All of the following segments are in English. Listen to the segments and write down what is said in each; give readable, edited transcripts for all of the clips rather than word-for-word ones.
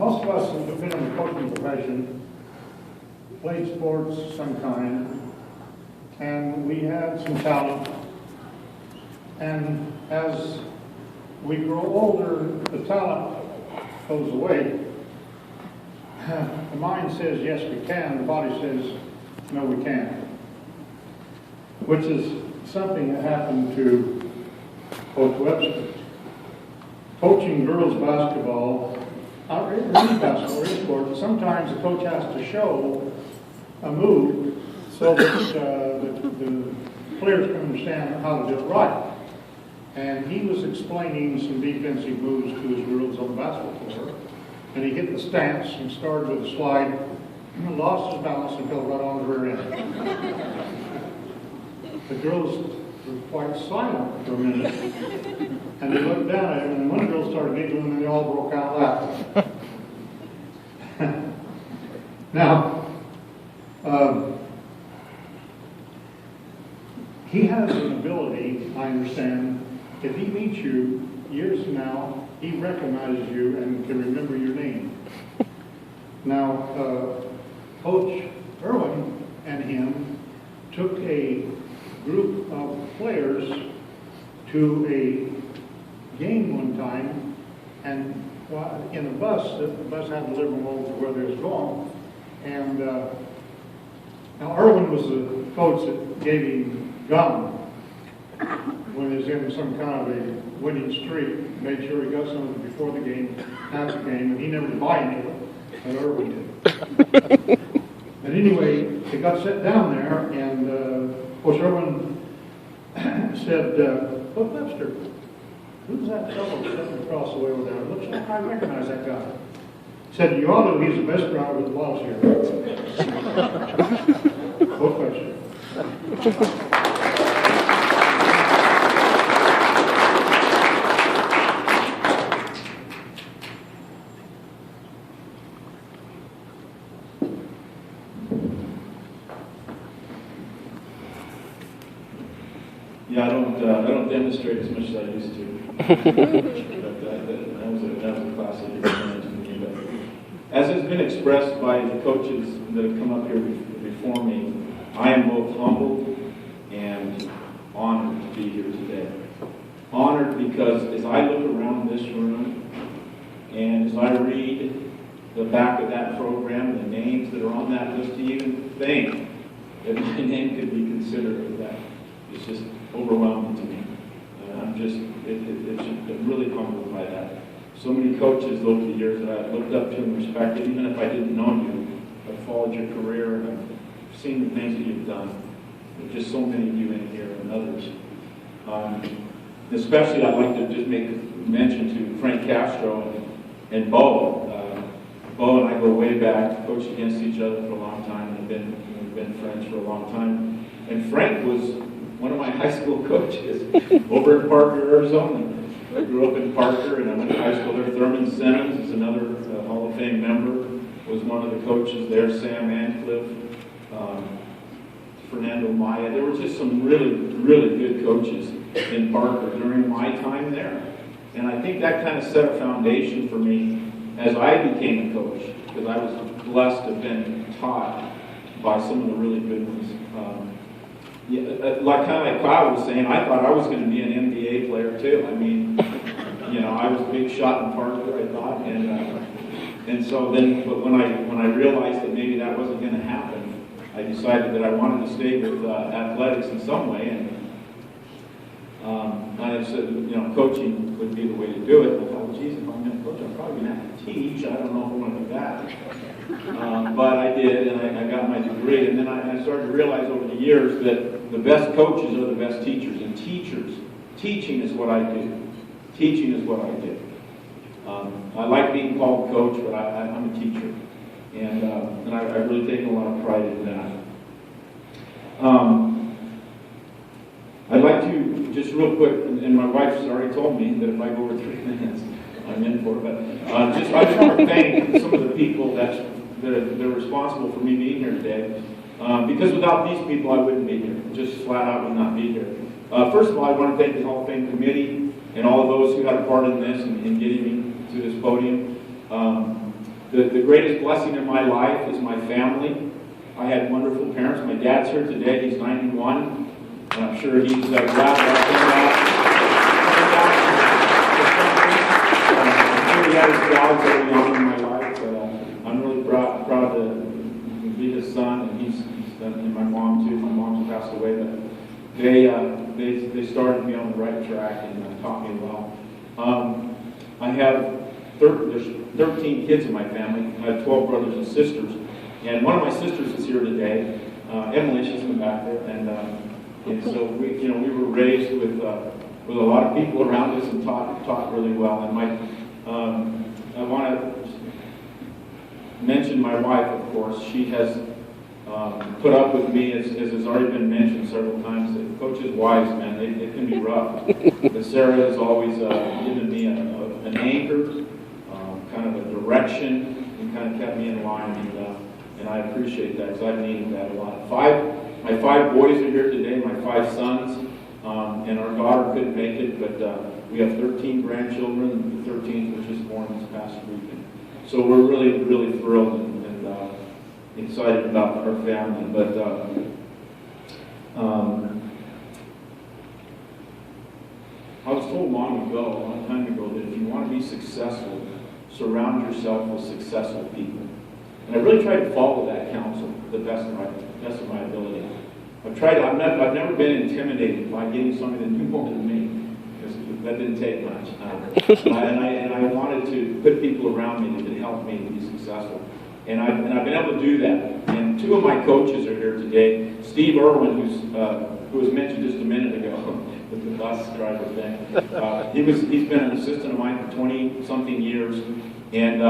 Most of us have been in the coaching profession, played sports of some kind, and we had some talent. And as we grow older, the talent goes away. The mind says, yes, we can. The body says, no, we can't. Which is something that happened to Coach Webster. Coaching girls basketball, or any basketball, or any sport, sometimes the coach has to show a move so that the players can understand how to do it right. And he was explaining some defensive moves to his girls on the basketball floor. And he hit the stance and started with a slide, and lost his balance and fell right on the rear end. The girls were quite silent for a minute, and they looked down at him, and one girl started giggling, and they all broke out laughing. Now, he has an ability, I understand, if he meets you years from now, he recognizes you and can remember your name. Now, Coach Irwin and him took a group of players to a game one time, and in a bus, the bus had to deliver them over to where they was going. And now Irwin was the coach that gave him gum when he was in some kind of a winning streak. Made sure he got some of it before the game, after the game, and he never did buy any of it, but Irwin did. But anyway, they got set down there, and Coach Irwin said, "Coach Webster, who's that fellow sitting across the way over there? Looks like I recognize that guy." He said, "You all know he's the best driver with the balls here." No question. Yeah, I don't demonstrate as much as I used to. But that was a classic experience for me. But as has been expressed by the coaches that have come up here before me, I am both humbled and honored to be here today. Honored because as I look around this room and as I read the back of that program, the names that are on that list, to even think that my name could be considered of that, it's just overwhelming to me. I'm just, I'm really humbled by that. So many coaches over the years that I've looked up to and respected, even if I didn't know you, I've followed your career and I've seen the things that you've done. There's just so many of you in here and others. Especially I'd like to just make a mention to Frank Castro and Bo. Bo and I go way back, coached against each other for a long time, and we've been friends for a long time. And Frank was one of my high school coaches over in Parker, Arizona. I grew up in Parker, and I went to high school there. Thurman Simmons is another Hall of Fame member, was one of the coaches there. Sam Ancliffe, Fernando Maya. There were just some really, really good coaches in Parker during my time there. And I think that kind of set a foundation for me as I became a coach, because I was blessed to have been taught by some of the really good ones. Like Kyle was saying, I thought I was going to be an NBA player too. I mean, I was a big shot in Parker, I thought, and so then, but when I realized that maybe that wasn't going to happen, I decided that I wanted to stay with athletics in some way, and I said, coaching would be the way to do it. I thought, geez, if I'm going to coach, I'm probably going to have to teach. I don't know if I want to do that. But I did, and I got my degree. And then I started to realize over the years that the best coaches are the best teachers. And teaching is what I do. Teaching is what I do. I like being called coach, but I'm a teacher. And I really take a lot of pride in that. I'd like to, just real quick, and my wife's already told me that if I go over 3 minutes, I'm in for it, but I just want to thank some of the people that are responsible for me being here today, because without these people, I wouldn't be here. Just flat out would not be here. First of all, I want to thank the Hall of Fame Committee and all of those who had a part in this and getting me to this podium. The greatest blessing in my life is my family. I had wonderful parents. My dad's here today. He's 91. And I'm sure he's glad that I'm sure he had his doubts early on in my life. But I'm really proud to be his son. And he's done, and my mom too. My mom's passed away. But they started me on the right track and taught me well. I have there's 13 kids in my family. I have 12 brothers and sisters. And one of my sisters is here today. Emily, she's in the back there. And so we were raised with a lot of people around us and taught really well. And I want to mention my wife, of course. She has put up with me, as has already been mentioned several times. The coaches' wives, man, they can be rough. But Sarah has always given me an anchor, kind of a direction, and kind of kept me in line. And I appreciate that because I've needed that a lot. My 5 boys are here today, my 5 sons, and our daughter couldn't make it, but we have 13 grandchildren. The 13th was just born this past weekend. So we're really, really thrilled and excited about our family. But I was told a long time ago, that if you want to be successful, surround yourself with successful people. And I really tried to follow that counsel to the best of my ability. I've never been intimidated by getting somebody that knew more than me, because that didn't take much. And I wanted to put people around me that could help me to be successful. And I've been able to do that. And 2 of my coaches are here today. Steve Irwin, who was mentioned just a minute ago with the bus driver thing. He's been an assistant of mine for 20-something years. And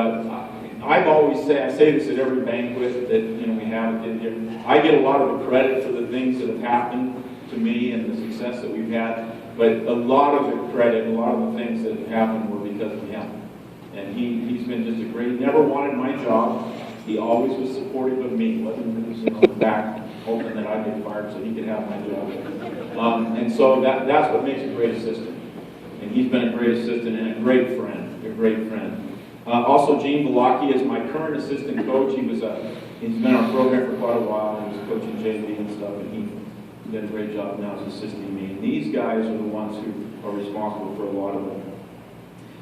I've always I say this at every banquet that we have here. I get a lot of the credit for the things that have happened to me and the success that we've had, but a lot of the credit, a lot of the things that have happened were because of him. And he's been just a great. Never wanted my job. He always was supportive of me. Wasn't on the back hoping that I'd get fired so he could have my job. And so that's what makes a great assistant. And he's been a great assistant and a great friend. Also, Gene Velaki is my current assistant coach. He's been on our program for quite a while. He was coaching JV and stuff, and he did a great job now as assisting me. And these guys are the ones who are responsible for a lot of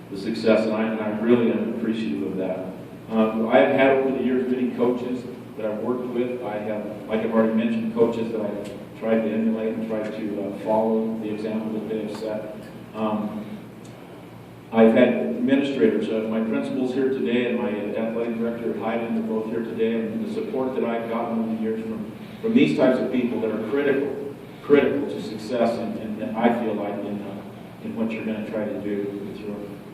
the success, and I really am appreciative of that. I have had over the years many coaches that I've worked with. I have, like I've already mentioned, coaches that I've tried to emulate and tried to follow the example that they have set. I've had administrators, my principals here today and my athletic director at Highland are both here today, and the support that I've gotten over the years from these types of people that are critical to success, and I feel like in what you're going to try to do with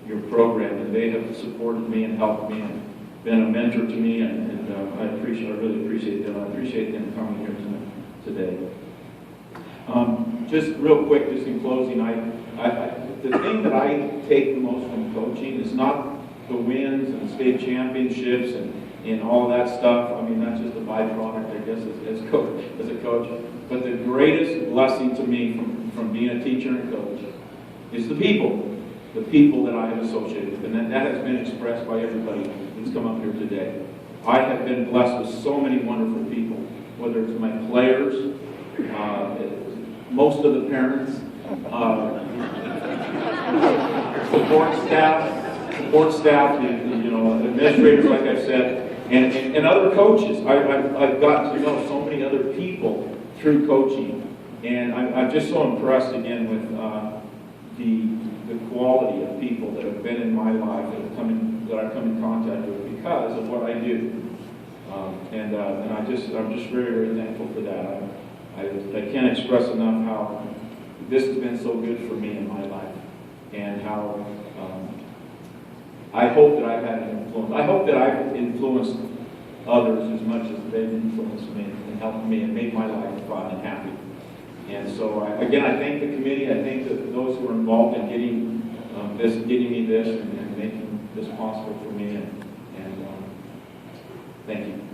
your program. And they have supported me and helped me and been a mentor to me, and I really appreciate them. I appreciate them coming here today. Just real quick, just in closing, the thing that I take the most from coaching is not the wins and state championships and all that stuff. I mean, that's just a byproduct, I guess, as a coach. But the greatest blessing to me from being a teacher and coach is the people that I have associated with. And that has been expressed by everybody who's come up here today. I have been blessed with so many wonderful people, whether it's my players, most of the parents, support staff, administrators, like I said, and other coaches. I've gotten to know so many other people through coaching, and I'm just so impressed again with the quality of people that have been in my life that I've come in contact with because of what I do, and I'm just very, very thankful for that. I can't express enough how this has been so good for me in my life, and how I hope that I've had an influence. I hope that I've influenced others as much as they've influenced me and helped me and made my life fun and happy. And so, I thank the committee. I thank those who are involved in getting me this and making this possible for me. And thank you.